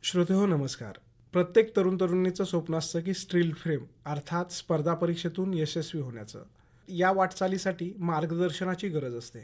श्रोतेहो नमस्कार. प्रत्येक तरुण तरुणीचं स्वप्न असतं की स्टील फ्रेम अर्थात स्पर्धा परीक्षेतून यशस्वी होण्याचं. या वाटचालीसाठी मार्गदर्शनाची गरज असते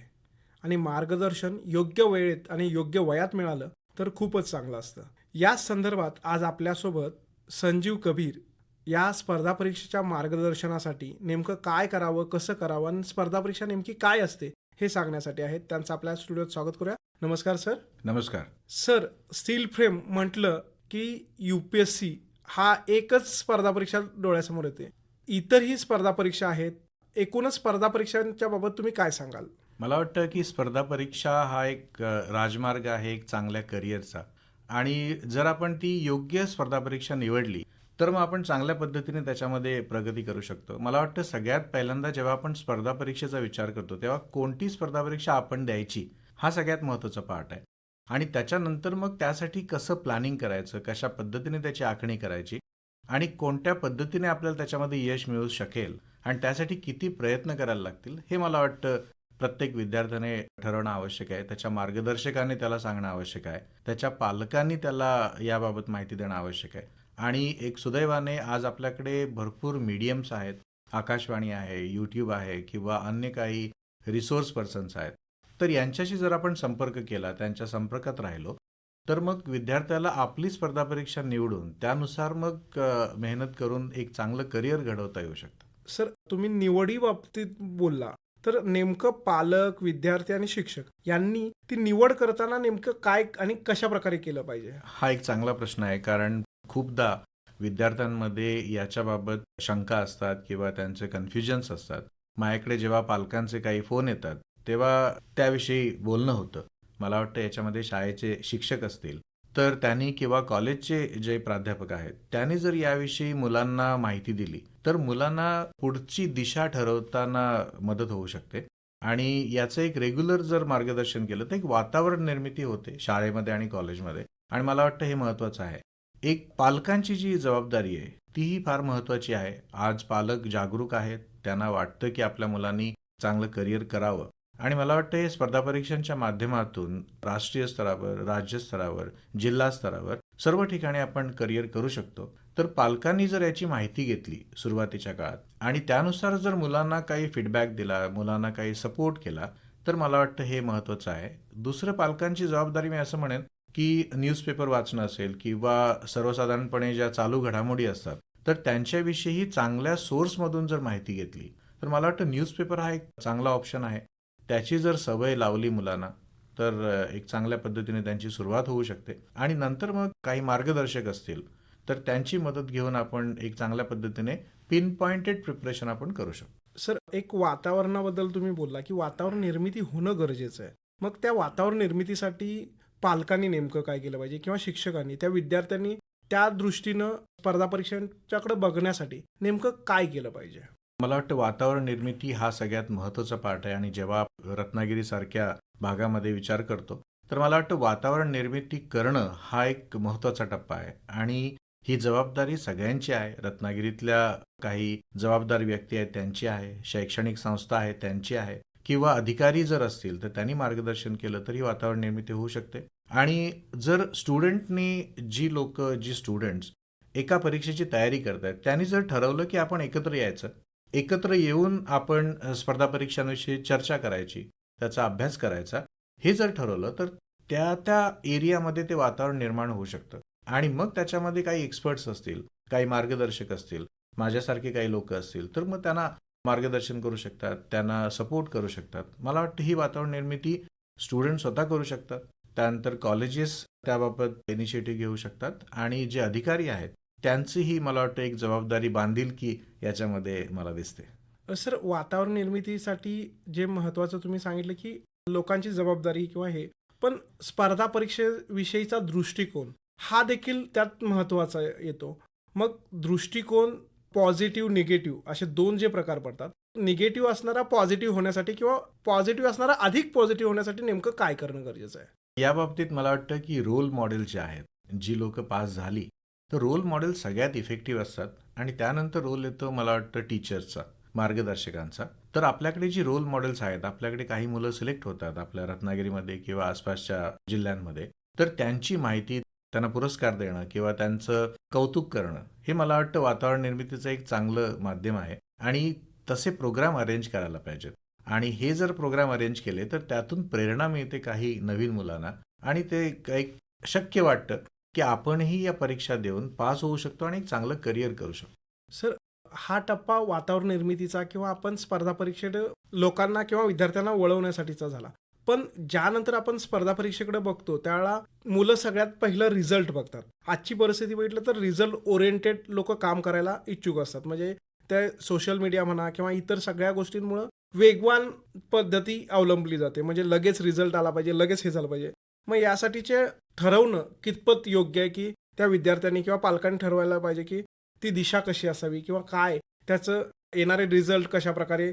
आणि मार्गदर्शन योग्य वेळेत आणि योग्य वयात मिळालं तर खूपच चांगलं असतं. या संदर्भात आज आपल्यासोबत संजीव कबीर या स्पर्धा परीक्षेच्या मार्गदर्शनासाठी नेमकं काय करावं, कसं करावं आणि स्पर्धा परीक्षा नेमकी काय असते हे सांगण्यासाठी आहेत. त्यांचं आपल्या स्टुडिओत स्वागत करूया. नमस्कार सर. नमस्कार. सर, स्टील फ्रेम म्हटलं की UPSC हा एकच स्पर्धा परीक्षा डोळ्यासमोर येते. इतरही स्पर्धा परीक्षा आहेत. एकूणच स्पर्धा परीक्षांच्या बाबत तुम्ही काय सांगाल? मला वाटतं की स्पर्धा परीक्षा हा एक राजमार्ग आहे एक चांगल्या करिअरचा. आणि जर आपण ती योग्य स्पर्धा परीक्षा निवडली तर मग आपण चांगल्या पद्धतीने त्याच्यामध्ये प्रगती करू शकतो. मला वाटतं सगळ्यात पहिल्यांदा जेव्हा आपण स्पर्धा परीक्षेचा विचार करतो तेव्हा कोणती स्पर्धा परीक्षा आपण द्यायची हा सगळ्यात महत्त्वाचा पार्ट आहे. आणि त्याच्यानंतर मग त्यासाठी कसं प्लॅनिंग करायचं, कशा पद्धतीने त्याची आखणी करायची आणि कोणत्या पद्धतीने आपल्याला त्याच्यामध्ये यश मिळू शकेल आणि त्यासाठी किती प्रयत्न करायला लागतील हे मला वाटतं प्रत्येक विद्यार्थ्याने ठरवणं आवश्यक आहे. त्याच्या मार्गदर्शकाने त्याला सांगणं आवश्यक आहे. त्याच्या पालकांनी त्याला याबाबत माहिती देणं आवश्यक आहे. आणि एक सुदैवाने आज आपल्याकडे भरपूर मीडियम्स आहेत. आकाशवाणी आहे, YouTube आहे किंवा अन्य काही रिसोर्स पर्सन्स आहेत. तर यांच्याशी जर आपण संपर्क केला, त्यांच्या संपर्कात राहिलो तर मग विद्यार्थ्याला आपली स्पर्धा परीक्षा निवडून त्यानुसार मग मेहनत करून एक चांगलं करिअर घडवता येऊ शकतं. सर, तुम्ही निवडी बाबतीत बोलला तर नेमकं पालक, विद्यार्थी आणि शिक्षक यांनी ती निवड करताना नेमकं काय आणि कशा प्रकारे केलं पाहिजे? हा एक चांगला प्रश्न आहे, कारण खूपदा विद्यार्थ्यांमध्ये याच्याबाबत शंका असतात किंवा त्यांचे कन्फ्युजन्स असतात. माझ्याकडे जेव्हा पालकांचे काही फोन येतात तेव्हा त्याविषयी बोलणं होतं. मला वाटतं याच्यामध्ये शाळेचे शिक्षक असतील तर त्यांनी किंवा कॉलेजचे जे प्राध्यापक आहेत त्यांनी जर याविषयी मुलांना माहिती दिली तर मुलांना पुढची दिशा ठरवताना मदत होऊ शकते. आणि याचं एक रेग्युलर जर मार्गदर्शन केलं तर एक वातावरण निर्मिती होते शाळेमध्ये आणि कॉलेजमध्ये. आणि मला वाटतं हे महत्त्वाचं आहे. एक पालकांची जी जबाबदारी आहे तीही फार महत्त्वाची आहे. आज पालक जागरूक आहेत, त्यांना वाटतं की आपल्या मुलांनी चांगलं करिअर करावं. आणि मला वाटतं हे स्पर्धा परीक्षांच्या माध्यमातून राष्ट्रीय स्तरावर, राज्य स्तरावर, जिल्हा स्तरावर सर्व ठिकाणी आपण करिअर करू शकतो. तर पालकांनी जर याची माहिती घेतली सुरुवातीच्या काळात आणि त्यानुसार जर मुलांना काही फीडबॅक दिला, मुलांना काही सपोर्ट केला तर मला वाटतं हे महत्त्वाचं आहे. दुसरं पालकांची जबाबदारी मी असं म्हणेन की न्यूजपेपर वाचणं असेल किंवा सर्वसाधारणपणे ज्या चालू घडामोडी असतात तर त्यांच्याविषयी चांगल्या सोर्समधून जर माहिती घेतली तर मला वाटतं न्यूजपेपर हा एक चांगला ऑप्शन आहे. त्याची जर सवय लावली मुलांना तर एक चांगल्या पद्धतीने त्यांची सुरुवात होऊ शकते. आणि नंतर मग काही मार्गदर्शक असतील तर त्यांची मदत घेऊन आपण एक चांगल्या पद्धतीने पिन पॉइंटेड प्रिपरेशन आपण करू शकतो. सर, एक वातावरणाबद्दल तुम्ही बोलला की वातावरण निर्मिती होणं गरजेचं आहे. मग त्या वातावरण निर्मितीसाठी पालकांनी नेमकं काय केलं पाहिजे किंवा शिक्षकांनी, त्या विद्यार्थ्यांनी त्या दृष्टीनं स्पर्धा परीक्षांच्याकडे बघण्यासाठी नेमकं काय केलं पाहिजे? मला वाटतं वातावरण निर्मिती हा सगळ्यात महत्त्वाचा पार्ट आहे. आणि जेव्हा रत्नागिरीसारख्या भागामध्ये विचार करतो तर मला वाटतं वातावरण निर्मिती करणं हा एक महत्त्वाचा टप्पा आहे. आणि ही जबाबदारी सगळ्यांची आहे. रत्नागिरीतल्या काही जबाबदार व्यक्ती आहेत त्यांची आहे, शैक्षणिक संस्था आहेत त्यांची आहे किंवा अधिकारी जर असतील तर त्यांनी मार्गदर्शन केलं तरी वातावरण निर्मिती होऊ शकते. आणि जर स्टुडंटनी जी स्टुडंट्स एका परीक्षेची तयारी करतात त्यांनी जर ठरवलं की आपण एकत्र यायचं, एकत्र येऊन आपण स्पर्धा परीक्षांविषयी चर्चा करायची, त्याचा अभ्यास करायचा, हे जर ठरवलं तर त्या एरियामध्ये ते वातावरण निर्माण होऊ शकतं. आणि मग त्याच्यामध्ये काही एक्सपर्ट्स असतील, काही मार्गदर्शक असतील, माझ्यासारखे काही लोक असतील तर मग त्यांना मार्गदर्शन करू शकतात, त्यांना सपोर्ट करू शकतात. मला वाटतं ही वातावरण निर्मिती स्टुडंट स्वतः करू शकतात. त्यानंतर कॉलेजेस त्याबाबत इनिशिएटिव्ह घेऊ शकतात आणि जे अधिकारी आहेत त्यांचीही मला वाटतं एक जबाबदारी बांधिलकी याच्यामध्ये मला दिसते. सर, वातावरण निर्मितीसाठी जे महत्त्वाचं तुम्ही सांगितलं की लोकांची जबाबदारी किंवा हे, पण स्पर्धा परीक्षेविषयीचा दृष्टिकोन हा देखील त्यात महत्त्वाचा येतो. मग दृष्टिकोन पॉझिटिव्ह, निगेटिव्ह असे दोन जे प्रकार पडतात. निगेटिव्ह असणारा पॉझिटिव्ह होण्यासाठी किंवा पॉझिटिव्ह असणारा अधिक पॉझिटिव्ह होण्यासाठी नेमकं काय करणं गरजेचं आहे? या बाबतीत मला वाटतं की रोल मॉडेल जे आहेत, जी लोक पास झाली तर रोल मॉडेल सगळ्यात इफेक्टिव्ह असतात. आणि त्यानंतर रोल येतो मला वाटतं टीचर्सचा, मार्गदर्शकांचा. तर आपल्याकडे जी रोल मॉडेल्स आहेत, आपल्याकडे काही मुलं सिलेक्ट होतात आपल्या रत्नागिरीमध्ये किंवा आसपासच्या जिल्ह्यांमध्ये. तर त्यांची माहिती, त्यांना पुरस्कार देणं किंवा त्यांचं कौतुक करणं, हे मला वाटतं वातावरण निर्मितीचं एक चांगलं माध्यम आहे आणि तसे प्रोग्राम अरेंज करायला पाहिजेत. आणि हे जर प्रोग्राम अरेंज केले तर त्यातून प्रेरणा मिळते काही नवीन मुलांना आणि ते एक शक्य वाटतं, की आपणही या परीक्षा देऊन पास होऊ शकतो आणि एक चांगलं करिअर करू शकतो. सर, हा टप्पा वातावरण निर्मितीचा किंवा आपण स्पर्धा परीक्षेकडे लोकांना किंवा विद्यार्थ्यांना वळवण्यासाठीचा झाला. पण ज्यानंतर आपण स्पर्धा परीक्षेकडे बघतो त्यावेळेला मुलं सगळ्यात पहिलं रिझल्ट बघतात. आजची परिस्थिती बघितलं तर रिझल्ट ओरिएंटेड लोक काम करायला इच्छुक असतात. म्हणजे ते सोशल मीडिया म्हणा किंवा इतर सगळ्या गोष्टींमुळं वेगवान पद्धती अवलंबली जाते. म्हणजे लगेच रिझल्ट आला पाहिजे, लगेच हे झालं पाहिजे. मग यासाठीचे ठरवणं कितपत योग्य आहे, की त्या विद्यार्थ्यांनी किंवा पालकांनी ठरवायला पाहिजे, की ती दिशा कशी असावी किंवा काय त्याचं येणारे रिझल्ट कशाप्रकारे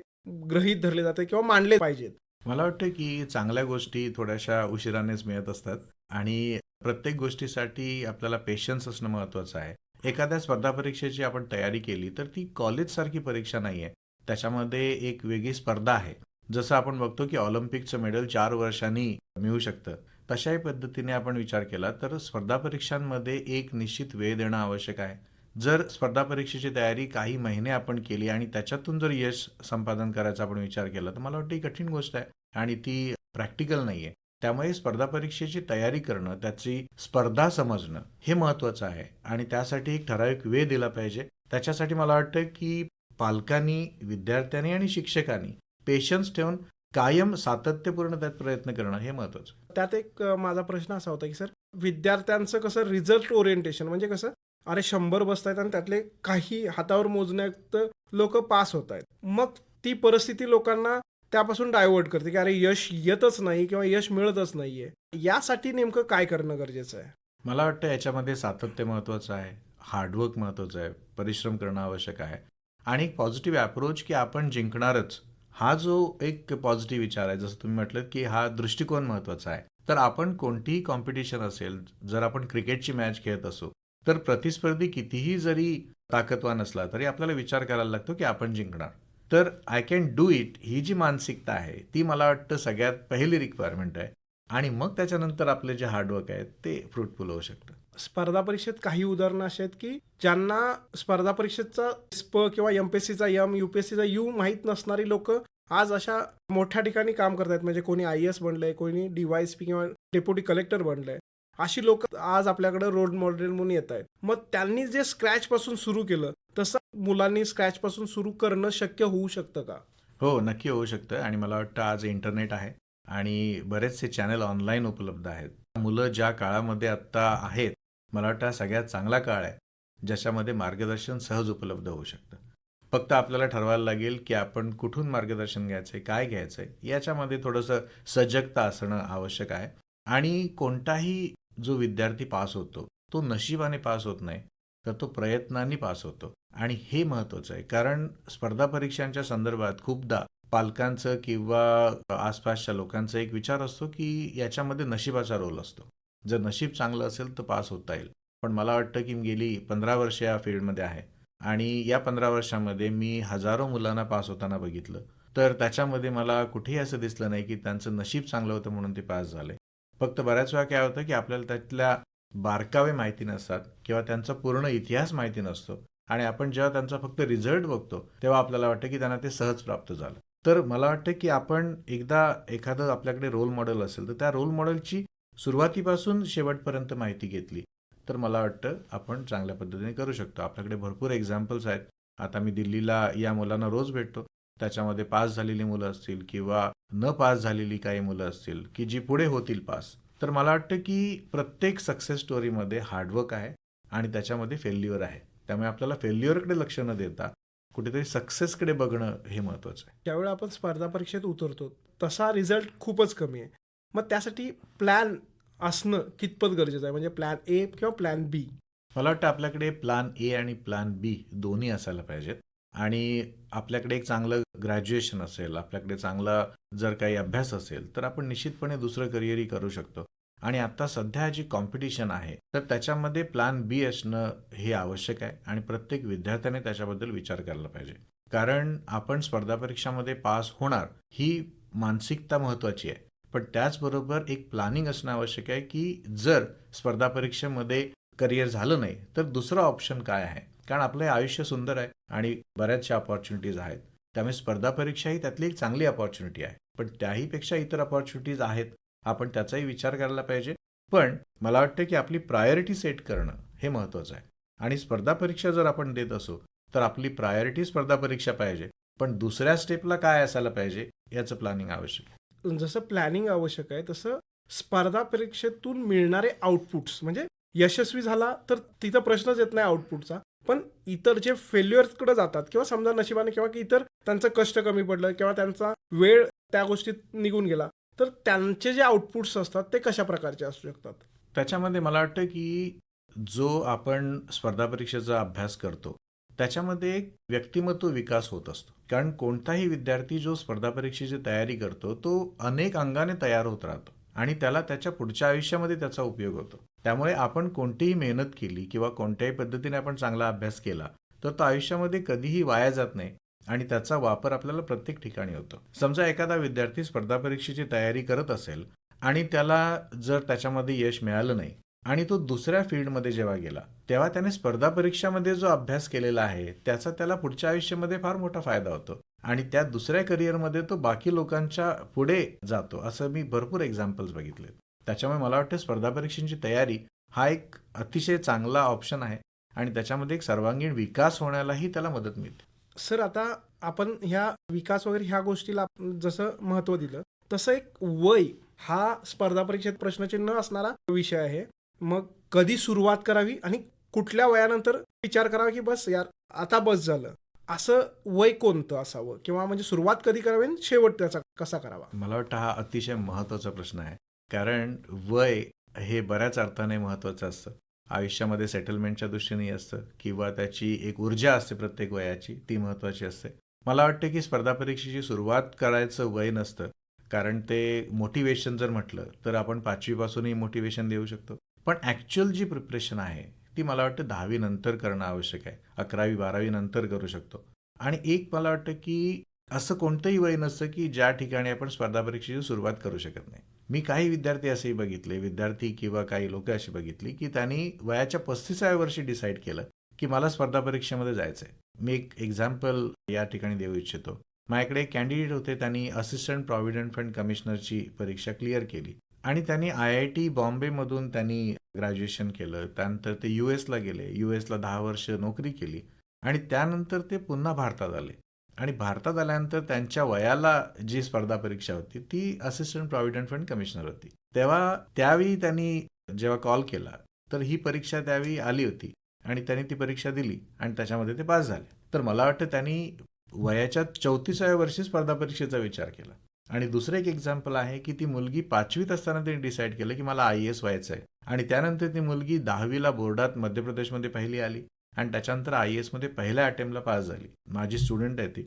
गृहीत धरले जाते किंवा मांडले पाहिजेत. मला वाटतं की चांगल्या गोष्टी थोड्याशा उशिरानेच मिळत असतात आणि प्रत्येक गोष्टीसाठी आपल्याला पेशन्स असणं महत्त्वाचं आहे. एखाद्या स्पर्धा परीक्षेची आपण तयारी केली तर ती कॉलेजसारखी परीक्षा नाही आहे. त्याच्यामध्ये एक वेगळी स्पर्धा आहे. जसं आपण बघतो की ऑलिम्पिकचं मेडल 4 वर्षांनी मिळू शकतं. तशाही पद्धतीने आपण विचार केला तर स्पर्धा परीक्षांमध्ये एक निश्चित वेळ देणं आवश्यक आहे. जर स्पर्धा परीक्षेची तयारी काही महिने आपण केली आणि त्याच्यातून जर यश संपादन करायचा आपण विचार केला तर मला वाटतं ही कठीण गोष्ट आहे आणि ती प्रॅक्टिकल नाहीये. त्यामुळे स्पर्धा परीक्षेची तयारी करणं, त्याची स्पर्धा समजणं हे महत्त्वाचं आहे आणि त्यासाठी एक ठराविक वेळ दिला पाहिजे. त्याच्यासाठी मला वाटतं की पालकांनी, विद्यार्थ्यांनी आणि शिक्षकांनी पेशन्स ठेवून कायम सातत्यपूर्ण त्यात प्रयत्न करणं हे महत्त्वाचं. त्यात एक माझा प्रश्न असा होता, की सर विद्यार्थ्यांचं कसं रिझल्ट ओरिएंटेशन म्हणजे कसं, अरे 100 बसतायत आणि त्यातले काही हातावर मोजण्यात लोक पास होत आहेत. मग ती परिस्थिती लोकांना त्यापासून डायव्हर्ट करते, की अरे यश येतच नाही किंवा यश मिळतच नाहीये. यासाठी नेमकं काय करणं गरजेचं आहे? मला वाटतं याच्यामध्ये सातत्य महत्त्वाचं आहे, हार्डवर्क महत्त्वाचं आहे, परिश्रम करणं आवश्यक आहे आणि एक पॉझिटिव्ह अप्रोच की आपण जिंकणारच, हा जो एक पॉझिटिव्ह विचार आहे, जसं तुम्ही म्हटलं की हा दृष्टिकोन महत्त्वाचा आहे. तर आपण कोणतीही कॉम्पिटिशन असेल, जर आपण क्रिकेटची मॅच खेळत असू, तर प्रतिस्पर्धी कितीही जरी ताकदवान असला तरी आपल्याला विचार करायला लागतो की आपण जिंकणार. तर आय कॅन डू इट ही जी मानसिकता आहे ती मला वाटतं सगळ्यात पहिली रिक्वायरमेंट आहे आणि मग त्याच्यानंतर आपले जे हार्डवर्क आहे ते फ्रुटफुल होऊ शकतं. स्पर्धा परीक्षेत काही उदाहरणं अशी आहेत, की ज्यांना स्पर्धा परीक्षेचा स्प किंवा एमपीएससीचा एम, यूपीएससीचा यू माहीत नसणारी लोक आज अशा मोठ्या ठिकाणी काम करतायत. म्हणजे कोणी IAS बनलंय, कोणी DYSP किंवा डेप्युटी कलेक्टर बनलंय. अशी लोक आज आपल्याकडे रोल मॉडेल म्हणून येत आहेत. मग त्यांनी जे स्क्रॅच पासून सुरू केलं तसं मुलांनी स्क्रॅच पासून सुरू करणं शक्य होऊ शकतं का? हो, नक्की होऊ शकतं आणि मला वाटतं आज इंटरनेट आहे आणि बरेचसे चॅनल ऑनलाईन उपलब्ध आहेत. मुलं ज्या काळामध्ये आत्ता आहेत, मला वाटतं हा सगळ्यात चांगला काळ आहे, ज्याच्यामध्ये मार्गदर्शन सहज उपलब्ध होऊ शकतं. फक्त आपल्याला ठरवायला लागेल, की आपण कुठून मार्गदर्शन घ्यायचंय, काय घ्यायचंय, याच्यामध्ये थोडंसं सजगता असणं आवश्यक आहे आणि कोणताही जो विद्यार्थी पास होतो, तो नशिबाने पास होत नाही, तर तो प्रयत्नांनी पास होतो आणि हे महत्त्वाचं आहे. कारण स्पर्धा परीक्षांच्या संदर्भात खूपदा पालकांचं किंवा आसपासच्या लोकांचा एक विचार असतो, की याच्यामध्ये नशिबाचा रोल असतो. जर नशीब चांगलं असेल तर पास होता येईल. पण मला वाटतं, की मी गेली 15 वर्ष या फील्डमध्ये आहे आणि या 15 वर्षामध्ये मी हजारो मुलांना पास होताना बघितलं. तर त्याच्यामध्ये मला कुठेही असं दिसलं नाही, की त्यांचं नशीब चांगलं होतं म्हणून ते पास झाले. फक्त बऱ्याच वेळा काय होतं, की आपल्याला त्यातल्या बारकावे माहिती नसतात किंवा त्यांचा पूर्ण इतिहास माहिती नसतो आणि आपण जेव्हा त्यांचा फक्त रिझल्ट बघतो तेव्हा आपल्याला वाटतं की त्यांना ते सहज प्राप्त झालं. तर मला वाटतं की आपण एकदा एखादं आपल्याकडे रोल मॉडेल असेल तर त्या रोल मॉडेलची सुरुवातीपासून शेवटपर्यंत माहिती घेतली तर मला वाटतं आपण चांगल्या पद्धतीने करू शकतो. आपल्याकडे भरपूर एक्झाम्पल्स आहेत. आता मी दिल्लीला या मुलांना रोज भेटतो. त्याच्यामध्ये पास झालेली मुलं असतील किंवा न पास झालेली काही मुलं असतील की जी पुढे होतील पास. तर मला वाटतं की प्रत्येक सक्सेस स्टोरीमध्ये हार्डवर्क आहे आणि त्याच्यामध्ये फेल्युअर आहे. त्यामुळे आपल्याला फेल्युअरकडे लक्ष न देता कुठेतरी सक्सेसकडे बघणं हे महत्त्वाचं आहे. ज्यावेळी आपण स्पर्धा परीक्षेत उतरतो तसा रिझल्ट खूपच कमी आहे. मग त्यासाठी प्लॅन असणं कितपत गरजेचं आहे? म्हणजे प्लॅन ए किंवा प्लॅन बी? मला वाटतं आपल्याकडे प्लॅन ए आणि प्लॅन बी दोन्ही असायला पाहिजेत आणि आपल्याकडे एक चांगलं ग्रॅज्युएशन असेल, आपल्याकडे चांगला जर काही अभ्यास असेल तर आपण निश्चितपणे दुसरं करिअरही करू शकतो आणि आता सध्या जी कॉम्पिटिशन आहे तर त्याच्यामध्ये प्लॅन बी असणं हे आवश्यक आहे आणि प्रत्येक विद्यार्थ्याने त्याच्याबद्दल विचार करायला पाहिजे. कारण आपण स्पर्धा परीक्षामध्ये पास होणार ही मानसिकता महत्त्वाची आहे. पण त्याचबरोबर एक प्लॅनिंग असणं आवश्यक आहे, की जर स्पर्धा परीक्षेमध्ये करिअर झालं नाही, तर दुसरं ऑप्शन काय आहे? कारण आपलं हे आयुष्य सुंदर आहे आणि बऱ्याचशा अपॉर्च्युनिटीज आहेत. त्यामुळे स्पर्धा परीक्षा ही त्यातली एक चांगली अपॉर्च्युनिटी आहे. पण त्याहीपेक्षा इतर अपॉर्च्युनिटीज आहेत. आपण त्याचाही विचार करायला पाहिजे. पण मला वाटतं, की आपली प्रायोरिटी सेट करणं हे महत्त्वाचं आहे. आणि स्पर्धा परीक्षा जर आपण देत असू, तर आपली प्रायोरिटी स्पर्धा परीक्षा पाहिजे. पण दुसऱ्या स्टेपला काय असायला पाहिजे याचं प्लॅनिंग आवश्यक आहे. जसं प्लॅनिंग आवश्यक आहे तसं स्पर्धा परीक्षेतून मिळणारे आउटपुट्स म्हणजे यशस्वी झाला तर तिथं प्रश्नच येत नाही आउटपुटचा. पण इतर जे फेल्युअर्सकडे जातात किंवा समजा नशिबाने किंवा की इतर त्यांचं कष्ट कमी पडलं किंवा त्यांचा वेळ त्या गोष्टीत निघून गेला, तर त्यांचे जे आउटपुट्स असतात ते कशा प्रकारचे असू शकतात? त्याच्यामध्ये मला वाटतं, की जो आपण स्पर्धा परीक्षेचा अभ्यास करतो, त्याच्यामध्ये एक व्यक्तिमत्व विकास होत असतो. कारण कोणताही विद्यार्थी जो स्पर्धा परीक्षेची तयारी करतो, तो अनेक अंगाने तयार होत राहतो आणि त्याला त्याच्या पुढच्या आयुष्यामध्ये त्याचा उपयोग होतो. त्यामुळे आपण कोणतीही मेहनत केली किंवा कोणत्याही पद्धतीने आपण चांगला अभ्यास केला, तर तो आयुष्यामध्ये कधीही वाया जात नाही आणि त्याचा वापर आपल्याला प्रत्येक ठिकाणी होतो. समजा एखादा विद्यार्थी स्पर्धा परीक्षेची तयारी करत असेल आणि त्याला जर त्याच्यामध्ये यश मिळालं नाही आणि तो दुसऱ्या फील्डमध्ये जेव्हा गेला, तेव्हा त्याने स्पर्धा परीक्षामध्ये जो अभ्यास केलेला आहे, त्याचा त्याला पुढच्या आयुष्यामध्ये फार मोठा फायदा होतो आणि त्या दुसऱ्या करिअरमध्ये तो बाकी लोकांच्या पुढे जातो. असं मी भरपूर एक्झाम्पल्स बघितले. त्याच्यामुळे मला वाटतं स्पर्धा परीक्षांची तयारी हा एक अतिशय चांगला ऑप्शन आहे आणि त्याच्यामध्ये एक सर्वांगीण विकास होण्यालाही त्याला मदत मिळते. सर, आता आपण ह्या विकास वगैरे ह्या गोष्टीला जसं महत्त्व दिलं, तसं एक वय हा स्पर्धा परीक्षेत प्रश्नचिन्ह असणारा विषय आहे. मग कधी सुरुवात करावी आणि कुठल्या वयानंतर विचार करावा, की बस यार आता बस झालं. असं वय कोणतं असावं किंवा म्हणजे सुरुवात कधी करावी आणि शेवट त्याचा कसा करावा? मला वाटतं हा अतिशय महत्त्वाचा प्रश्न आहे. कारण वय हे बऱ्याच अर्थाने महत्त्वाचं असतं. आयुष्यामध्ये सेटलमेंटच्या दृष्टीने असतं किंवा त्याची एक ऊर्जा असते प्रत्येक वयाची, ती महत्त्वाची असते. मला वाटतं की स्पर्धा परीक्षेची सुरुवात करायचं वय नसतं. कारण ते मोटिवेशन जर म्हटलं, तर आपण 5वी पासूनही मोटिवेशन देऊ शकतो. पण ॲक्चुअल जी प्रिपरेशन आहे, ती मला वाटतं 10वी नंतर करणं आवश्यक आहे. 11वी 12वी नंतर करू शकतो. आणि एक मला वाटतं की असं कोणतंही वय नसतं की ज्या ठिकाणी आपण स्पर्धा परीक्षेची सुरुवात करू शकत नाही. मी काही विद्यार्थी असेही बघितले, विद्यार्थी किंवा काही लोकं अशी बघितली, की त्यांनी वयाच्या 35व्या वर्षी डिसाईड केलं, की मला स्पर्धा परीक्षेमध्ये जायचं आहे. मी एक एक्झाम्पल या ठिकाणी देऊ इच्छितो. माझ्याकडे एक कॅन्डिडेट होते, त्यांनी असिस्टंट प्रॉव्हिडंट फंड कमिशनरची परीक्षा क्लिअर केली आणि त्यांनी IIT बॉम्बेमधून त्यांनी ग्रॅज्युएशन केलं. त्यानंतर ते USला गेले. USला 10 वर्ष नोकरी केली आणि त्यानंतर ते पुन्हा भारतात आले. आणि भारतात आल्यानंतर त्यांच्या वयाला जी स्पर्धा परीक्षा होती ती असिस्टंट प्रॉव्हिडंट फंड कमिशनर होती. त्यावेळी त्यांनी जेव्हा कॉल केला तर ही परीक्षा त्यावेळी आली होती आणि त्यांनी ती परीक्षा दिली आणि त्याच्यामध्ये ते पास झाले. तर मला वाटतं त्यांनी वयाच्या 34व्या वर्षी स्पर्धा परीक्षेचा विचार केला. आणि दुसरं एक एक्झाम्पल आहे की ती मुलगी 5वीत असताना त्यांनी डिसाईड केलं की मला IAS व्हायचं आहे आणि त्यानंतर ती मुलगी 10वीला बोर्डात मध्य प्रदेशमध्ये पहिली आली आणि त्याच्यानंतर IASमध्ये पहिल्या अटेम्प्टला पास झाली. माझी स्टुडंट आहे ती.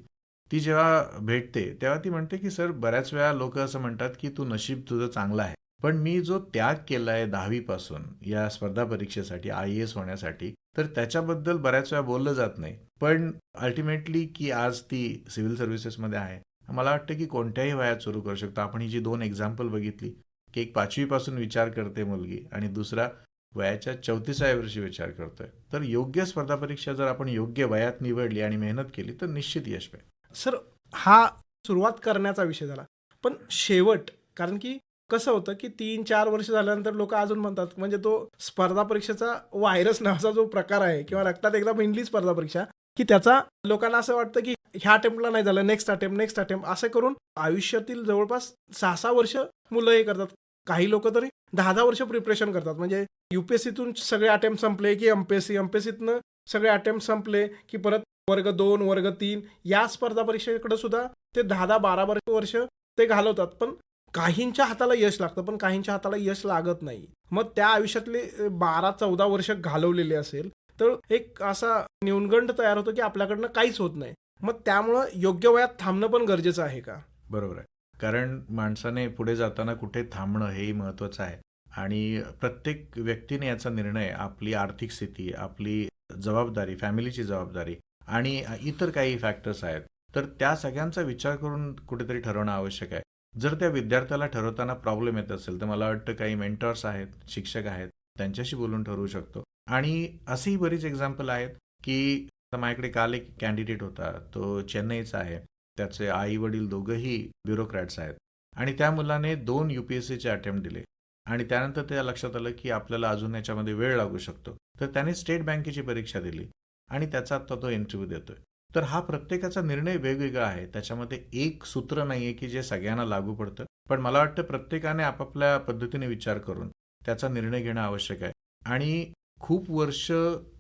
ती जेव्हा भेटते तेव्हा ती म्हणते की सर बऱ्याच वेळा लोक असं म्हणतात की तू नशीब तुझं चांगलं आहे. पण मी जो त्याग केला आहे 10वी पासून या स्पर्धा परीक्षेसाठी IAS होण्यासाठी तर त्याच्याबद्दल बऱ्याच वेळा बोललं जात नाही. पण अल्टिमेटली की आज ती सिव्हिल सर्व्हिसेसमध्ये आहे. मला वाटतं की कोणत्याही वयात सुरू करू शकतो. आपण ही जी 2 एक्झाम्पल बघितली की एक 5वी पासून विचार करते मुलगी आणि दुसरा वयाच्या 34व्या वर्षी विचार करतोय. तर योग्य स्पर्धा परीक्षा जर आपण योग्य वयात निवडली आणि मेहनत केली तर निश्चित यश मिळेल. सर, हा सुरुवात करण्याचा विषय झाला. पण शेवट, कारण की कसं होतं की 3-4 वर्ष झाल्यानंतर लोक अजून म्हणतात, म्हणजे तो स्पर्धा परीक्षेचा व्हायरस नावाचा जो प्रकार आहे किंवा रक्तात एकदा भिनली स्पर्धा परीक्षा, की त्याचा लोकांना असं वाटतं की ह्या अटेम्प्टला नाही झालं, नेक्स्ट अटेम्प्ट असं करून आयुष्यातील जवळपास 6-6 वर्ष मुलं हे करतात. काही लोक तरी 10-10 वर्ष प्रिपरेशन करतात. म्हणजे UPSCतून सगळे अटेम्प्ट संपले की MPSCतनं सगळे अटेम्प्ट संपले की परत वर्ग 2, वर्ग 3 या स्पर्धा परीक्षेकडे सुद्धा ते 10-10, 12 वर्ष ते घालवतात. पण काहींच्या हाताला यश लागतं, पण काहींच्या हाताला यश लागत नाही. मग त्या आयुष्यातले 12-14 वर्ष घालवलेले असेल, तर एक असा न्यूनगंड तयार होतो की आपल्याकडनं काहीच होत नाही. मग त्यामुळं योग्य वयात थांबणं पण गरजेचं आहे का? बरोबर आहे. कारण माणसाने पुढे जाताना कुठे थांबणं हेही महत्त्वाचं आहे आणि प्रत्येक व्यक्तीने याचा निर्णय आपली आर्थिक स्थिती, आपली जबाबदारी, फॅमिलीची जबाबदारी आणि इतर काही फॅक्टर्स आहेत. तर त्या सगळ्यांचा विचार करून कुठेतरी ठरवणं आवश्यक आहे. जर त्या विद्यार्थ्याला ठरवताना प्रॉब्लेम येत असेल, तर मला वाटतं काही मेंटॉर्स आहेत, शिक्षक आहेत, त्यांच्याशी बोलून ठरवू शकतो. आणि अशीही बरीच एक्झाम्पल आहेत, की आता माझ्याकडे काल एक कॅन्डिडेट होता. तो चेन्नईचा आहे. त्याचे आई-वडील दोघंही ब्युरोक्रॅट्स आहेत आणि त्या मुलाने 2 UPSCचे अटेम्प्ट दिले आणि त्यानंतर त्या लक्षात आलं, की आपल्याला अजून याच्यामध्ये वेळ लागू शकतो. तर त्याने स्टेट बँकेची परीक्षा दिली आणि त्याचा आता तो इंटरव्ह्यू देतोय. तर हा प्रत्येकाचा निर्णय वेगवेगळा आहे. त्याच्यामध्ये एक सूत्र नाहीये, की जे सगळ्यांना लागू पडतं. पण मला वाटतं प्रत्येकाने आपापल्या पद्धतीने विचार करून त्याचा निर्णय घेणं आवश्यक आहे. आणि खूप वर्ष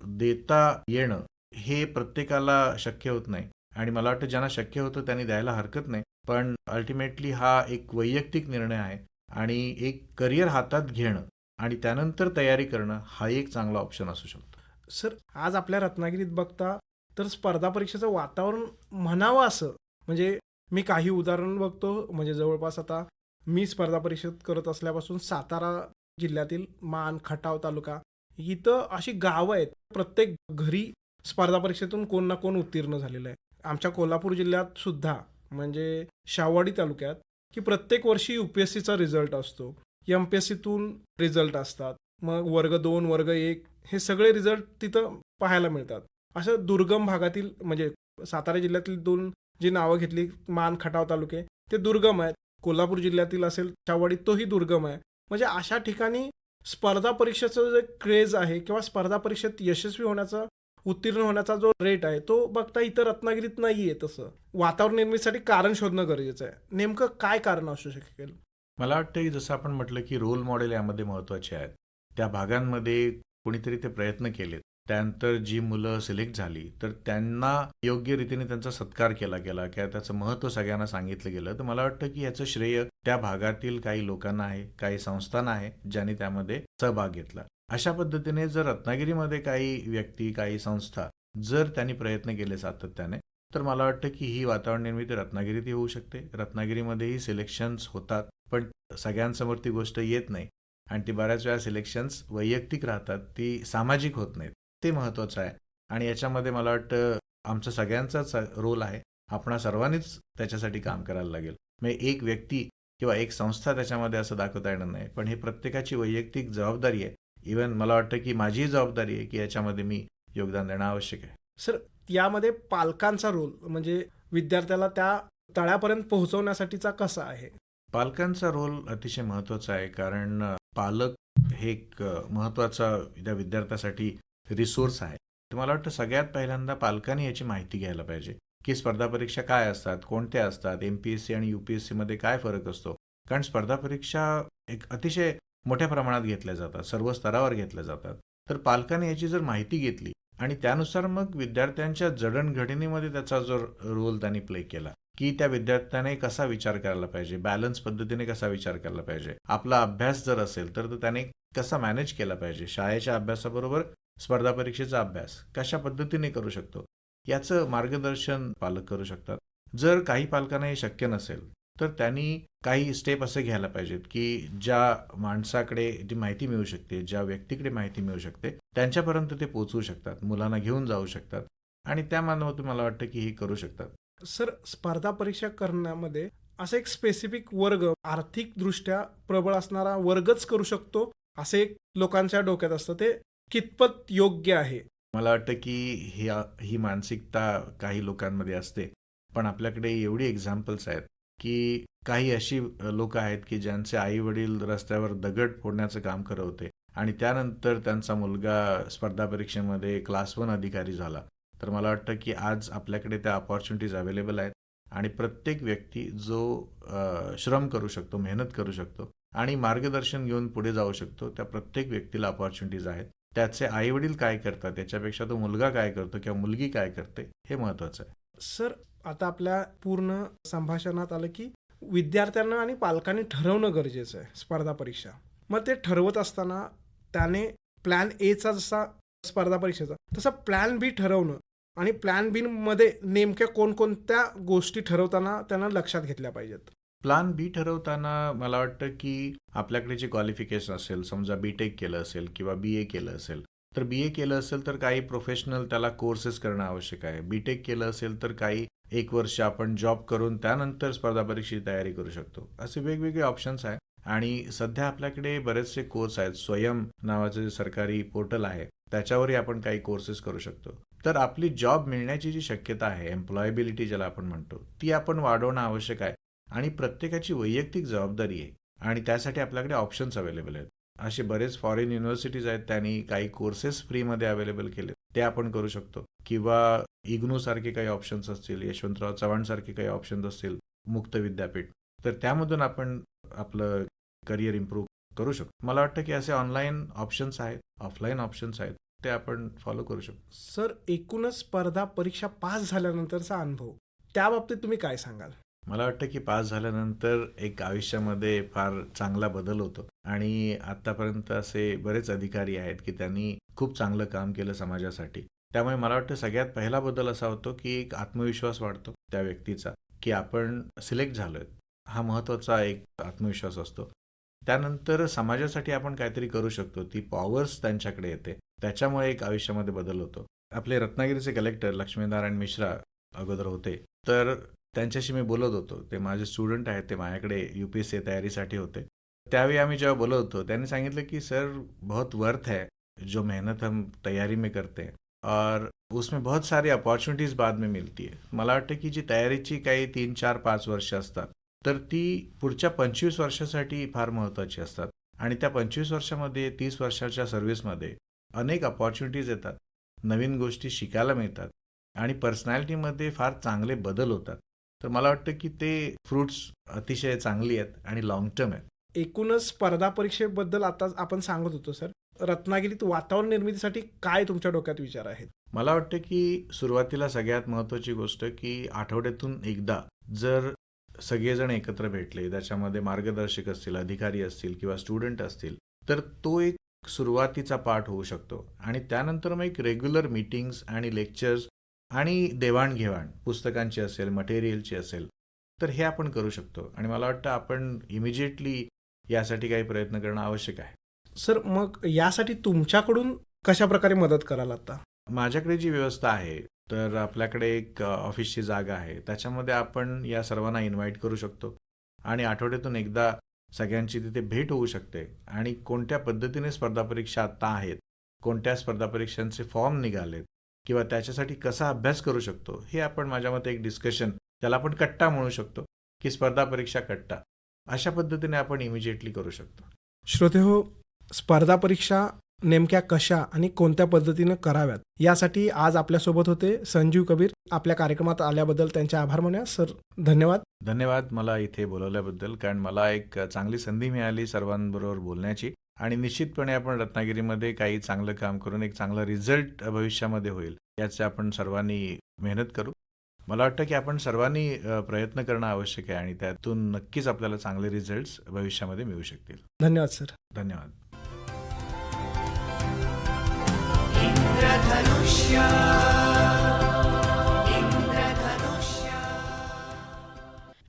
देता येणं हे प्रत्येकाला शक्य होत नाही आणि मला वाटतं ज्यांना शक्य होतं त्यांनी द्यायला हरकत नाही. पण अल्टिमेटली हा एक वैयक्तिक निर्णय आहे आणि एक करिअर हातात घेणं आणि त्यानंतर तयारी करणं हा एक चांगला ऑप्शन असू शकतो. सर, आज आपल्या रत्नागिरीत बघता तर स्पर्धा परीक्षेचं वातावरण म्हणावं असं, म्हणजे मी काही उदाहरण बघतो, म्हणजे जवळपास आता मी स्पर्धा परीक्षेत करत असल्यापासून सातारा जिल्ह्यातील मान, खटाव तालुका इथं अशी गावं आहेत. प्रत्येक घरी स्पर्धा परीक्षेतून कोण ना कोण उत्तीर्ण झालेलं आहे. आमच्या कोल्हापूर जिल्ह्यात सुद्धा म्हणजे शाहवाडी तालुक्यात की प्रत्येक वर्षी UPSCचा रिझल्ट असतो. MPSCतून रिझल्ट असतात. मग वर्ग 2, वर्ग 1 हे सगळे रिझल्ट तिथं पाहायला मिळतात. असं दुर्गम भागातील म्हणजे सातारा जिल्ह्यातील 2 जी नावं घेतली, मान, खटाव तालुके, ते दुर्गम आहेत. कोल्हापूर जिल्ह्यातील असेल शाहवाडी, तोही दुर्गम आहे. म्हणजे अशा ठिकाणी स्पर्धा परीक्षेचं जे क्रेज आहे किंवा स्पर्धा परीक्षेत यशस्वी होण्याचा, उत्तीर्ण होण्याचा जो रेट आहे, तो बघता इथं रत्नागिरीत नाही आहे तसं. वातावरण निर्मितीसाठी कारण शोधणं गरजेचं आहे. नेमकं काय कारण असू शकेल? मला वाटतं की जसं आपण म्हटलं की रोल मॉडेल यामध्ये महत्त्वाचे आहेत. त्या भागांमध्ये कोणीतरी ते प्रयत्न केलेत. त्यानंतर जी मुलं सिलेक्ट झाली, तर त्यांना योग्य रीतीने त्यांचा सत्कार केला गेला किंवा त्याचं महत्त्व सगळ्यांना सांगितलं गेलं. तर मला वाटतं की याचं श्रेय त्या भागातील काही लोकांना आहे, काही संस्थांना आहे, ज्यांनी त्यामध्ये सहभाग घेतला. अशा पद्धतीने जर रत्नागिरीमध्ये काही व्यक्ती, काही संस्था जर त्यांनी प्रयत्न केले सातत्याने, तर मला वाटतं की ही वातावरण निर्मिती रत्नागिरीतही होऊ शकते. रत्नागिरीमध्येही सिलेक्शन्स होतात, पण सगळ्यांसमोर ती गोष्ट येत नाही आणि ती बऱ्याच वेळा सिलेक्शन्स वैयक्तिक राहतात, ती सामाजिक होत नाहीत. ते महत्त्वाचं आहे आणि याच्यामध्ये मला वाटतं आमचा सगळ्यांचाच रोल आहे. आपणा सर्वांनीच त्याच्यासाठी काम करायला लागेल. म्हणजे एक व्यक्ती किंवा एक संस्था त्याच्यामध्ये असं दाखवता येणार नाही, पण हे प्रत्येकाची वैयक्तिक जबाबदारी आहे. इव्हन मला वाटतं की माझीही जबाबदारी आहे की याच्यामध्ये मी योगदान देणं आवश्यक आहे. सर, यामध्ये पालकांचा रोल म्हणजे विद्यार्थ्याला त्या तळापर्यंत पोहोचवण्यासाठीचा कसा आहे? पालकांचा रोल अतिशय महत्त्वाचा आहे कारण पालक हे एक महत्त्वाचा त्या विद्यार्थ्यासाठी रिसोर्स आहे. तर मला वाटतं सगळ्यात पहिल्यांदा पालकांनी याची माहिती घ्यायला पाहिजे, की स्पर्धा परीक्षा काय असतात, कोणत्या असतात, MPSC आणि UPSCमध्ये काय फरक असतो. कारण स्पर्धा परीक्षा एक अतिशय मोठ्या प्रमाणात घेतल्या जातात, सर्व स्तरावर घेतल्या जातात. तर पालकांनी याची जर माहिती घेतली आणि त्यानुसार मग विद्यार्थ्यांच्या जडणघडणीमध्ये त्याचा जो रोल त्यांनी प्ले केला, की त्या विद्यार्थ्याने कसा विचार करायला पाहिजे, बॅलन्स पद्धतीने कसा विचार करायला पाहिजे. आपला अभ्यास जर असेल तर तो त्याने कसा मॅनेज केला पाहिजे. शाळेच्या अभ्यासाबरोबर स्पर्धा परीक्षेचा अभ्यास कशा पद्धतीने करू शकतो, याचं मार्गदर्शन पालक करू शकतात. जर काही पालकांना हे शक्य नसेल, तर त्यांनी काही स्टेप असे घ्यायला पाहिजेत, की ज्या माणसाकडे ती माहिती मिळू शकते, ज्या व्यक्तीकडे माहिती मिळू शकते, त्यांच्यापर्यंत ते पोहोचवू शकतात. मुलांना घेऊन जाऊ शकतात आणि त्या माध्यमातून मला वाटतं की हे करू शकतात. सर, स्पर्धा परीक्षा करण्यामध्ये असा एक स्पेसिफिक वर्ग, आर्थिकदृष्ट्या प्रबळ असणारा वर्गच करू शकतो, असे एक लोकांच्या डोक्यात असतं. ते कितपत योग्य आहे? मला वाटतं की ही मानसिकता काही लोकांमध्ये असते. पण आपल्याकडे एवढी एक्झाम्पल्स आहेत, की काही अशी लोकं आहेत, की ज्यांचे आई-वडील रस्त्यावर दगड फोडण्याचं काम करत होते आणि त्यानंतर त्यांचा मुलगा स्पर्धा परीक्षेमध्ये क्लास 1 अधिकारी झाला. तर मला वाटतं की आज आपल्याकडे त्या अपॉर्च्युनिटीज अवेलेबल आहेत आणि प्रत्येक व्यक्ती जो श्रम करू शकतो, मेहनत करू शकतो आणि मार्गदर्शन घेऊन पुढे जाऊ शकतो, त्या प्रत्येक व्यक्तीला अपॉर्च्युनिटीज आहेत. त्याचे आई-वडील काय करतात, त्याच्यापेक्षा तो मुलगा काय करतो किंवा मुलगी काय करते, हे महत्त्वाचं आहे. सर, आता आपल्या पूर्ण संभाषणात आलं की विद्यार्थ्यांना आणि पालकांनी ठरवणं गरजेचं आहे स्पर्धा परीक्षा. मग ते ठरवत असताना त्याने प्लॅन एचा जसा स्पर्धा परीक्षेचा, तसा प्लॅन बी ठरवणं आणि प्लॅन बी मध्ये नेमक्या कोणकोणत्या गोष्टी ठरवताना त्यांना लक्षात घेतल्या पाहिजेत. प्लॅन बी ठरवताना मला वाटतं की आपल्याकडे जे क्वालिफिकेशन असेल, समजा BTech केलं असेल किंवा BA केलं असेल, तर BA केलं असेल तर काही प्रोफेशनल त्याला कोर्सेस करणं आवश्यक आहे. BTech केलं असेल तर काही 1 वर्ष आपण जॉब करून त्यानंतर स्पर्धा परीक्षेची तयारी करू शकतो. असे वेगवेगळे ऑप्शन्स आहेत आणि सध्या आपल्याकडे बरेचसे कोर्स आहेत. स्वयं नावाचं जे सरकारी पोर्टल आहे, त्याच्यावरही आपण काही कोर्सेस करू शकतो. तर आपली जॉब मिळण्याची जी शक्यता आहे, एम्प्लॉयबिलिटी ज्याला आपण म्हणतो, ती आपण वाढवणं आवश्यक आहे आणि प्रत्येकाची वैयक्तिक जबाबदारी आहे आणि त्यासाठी आपल्याकडे ऑप्शन्स अवेलेबल आहेत. असे बरेच फॉरेन युनिव्हर्सिटीज आहेत, त्यांनी काही कोर्सेस फ्रीमध्ये अवेलेबल केले, ते आपण करू शकतो किंवा इग्नू सारखे काही ऑप्शन्स असतील, यशवंतराव चव्हाण सारखे काही ऑप्शन्स असतील, मुक्त विद्यापीठ, तर त्यामधून आपण आपलं करिअर इम्प्रूव्ह करू शकतो. मला वाटतं की असे ऑनलाईन ऑप्शन्स आहेत, ऑफलाईन ऑप्शन्स आहेत, ते आपण फॉलो करू शकतो. सर, एकूणच स्पर्धा परीक्षा पास झाल्यानंतरचा अनुभव, त्या बाबतीत तुम्ही काय सांगाल? मला वाटतं की पास झाल्यानंतर एक आयुष्यामध्ये फार चांगला बदल होतो आणि आतापर्यंत असे बरेच अधिकारी आहेत की त्यांनी खूप चांगलं काम केलं समाजासाठी. त्यामुळे मला वाटतं सगळ्यात पहिला बदल असा होतो की एक आत्मविश्वास वाढतो त्या व्यक्तीचा, की आपण सिलेक्ट झालोय. हा महत्त्वाचा एक आत्मविश्वास असतो. त्यानंतर समाजासाठी आपण काहीतरी करू शकतो. ती पॉवर्स त्यांच्याकडे येते. त्याच्यामुळे एक आयुष्यामध्ये बदल होतो. आपले रत्नागिरीचे कलेक्टर लक्ष्मीनारायण मिश्रा अगोदर होते. तर त्यांच्याशी मी बोलत होतो. ते माझे स्टुडंट आहेत. ते माझ्याकडे UPSC तयारीसाठी होते. त्यावेळी आम्ही जेव्हा बोलत होतो, त्यांनी सांगितलं की सर बहुत वर्थ है, जो मेहनत हम तैयारी में करते हैं और उसमें बहुत सारी अपॉर्च्युनिटीज बाद में मिलती है. मला वाटतं की जी तयारीची काही 3, 4, 5 वर्ष असतात, तर ती पुढच्या 25 वर्षासाठी फार महत्त्वाची असतात आणि त्या 25 वर्षामध्ये 30 वर्षाच्या सर्व्हिसमध्ये अनेक अपॉर्च्युनिटीज येतात, नवीन गोष्टी शिकायला मिळतात आणि पर्सनॅलिटीमध्ये फार चांगले बदल होतात. तर मला वाटतं की ते फ्रुट्स अतिशय चांगली आहेत आणि लाँग टर्म आहेत. एकूणच स्पर्धा परीक्षेबद्दल आता आपण सांगत होतो सर. रत्नागिरीत वातावरण निर्मितीसाठी काय तुमच्या डोक्यात विचार आहेत? मला वाटतं की सुरुवातीला सगळ्यात महत्त्वाची गोष्ट की आठवड्यातून एकदा जर सगळेजण एकत्र भेटले, त्याच्यामध्ये मार्गदर्शक असतील, अधिकारी असतील किंवा स्टुडंट असतील, तर तो एक सुरुवातीचा पाठ होऊ शकतो आणि त्यानंतर मग एक रेग्युलर मीटिंग्स आणि लेक्चर्स आणि देवाणघेवाण पुस्तकांची असेल, मटेरियलची असेल, तर हे आपण करू शकतो आणि मला वाटतं आपण इमिजिएटली यासाठी काही प्रयत्न करणं आवश्यक आहे. सर, मग यासाठी तुमच्याकडून कशा प्रकारे मदत कराल आता? माझ्याकडे जी व्यवस्था आहे, तर आपल्याकडे एक ऑफिसची जागा आहे. त्याच्यामध्ये आपण या सर्वांना इन्व्हाइट करू शकतो आणि आठवड्यातून एकदा सगळ्यांची तिथे भेट होऊ शकते आणि कोणत्या पद्धतीने स्पर्धा परीक्षा आत्ता आहेत, कोणत्या स्पर्धा परीक्षांचे फॉर्म निघालेत किंवा त्याच्यासाठी कसा अभ्यास करू शकतो, हे आपण माझ्या मते एक डिस्कशन, त्याला आपण कट्टा म्हणू शकतो, की स्पर्धा परीक्षा कट्टा. अशा पद्धतीने आपण इमिजिएटली करू शकतो. श्रोतेहो, स्पर्धा परीक्षा नेमक्या कशा आणि कोणत्या पद्धतीनं कराव्यात, यासाठी आज आपल्यासोबत होते संजीव कबीर. आपल्या कार्यक्रमात आल्याबद्दल त्यांचे आभार मानूया. सर, धन्यवाद. धन्यवाद मला इथे बोलवल्याबद्दल, कारण मला एक चांगली संधी मिळाली सर्वांबरोबर बोलण्याची आणि निश्चितपणे आपण रत्नागिरीमध्ये काही चांगलं काम करून एक चांगला रिझल्ट भविष्यामध्ये होईल, याचे आपण सर्वांनी मेहनत करू. मला वाटतं की आपण सर्वांनी प्रयत्न करणं आवश्यक आहे आणि त्यातून नक्कीच आपल्याला चांगले रिझल्ट्स भविष्यामध्ये मिळू शकतील. धन्यवाद सर. धन्यवाद.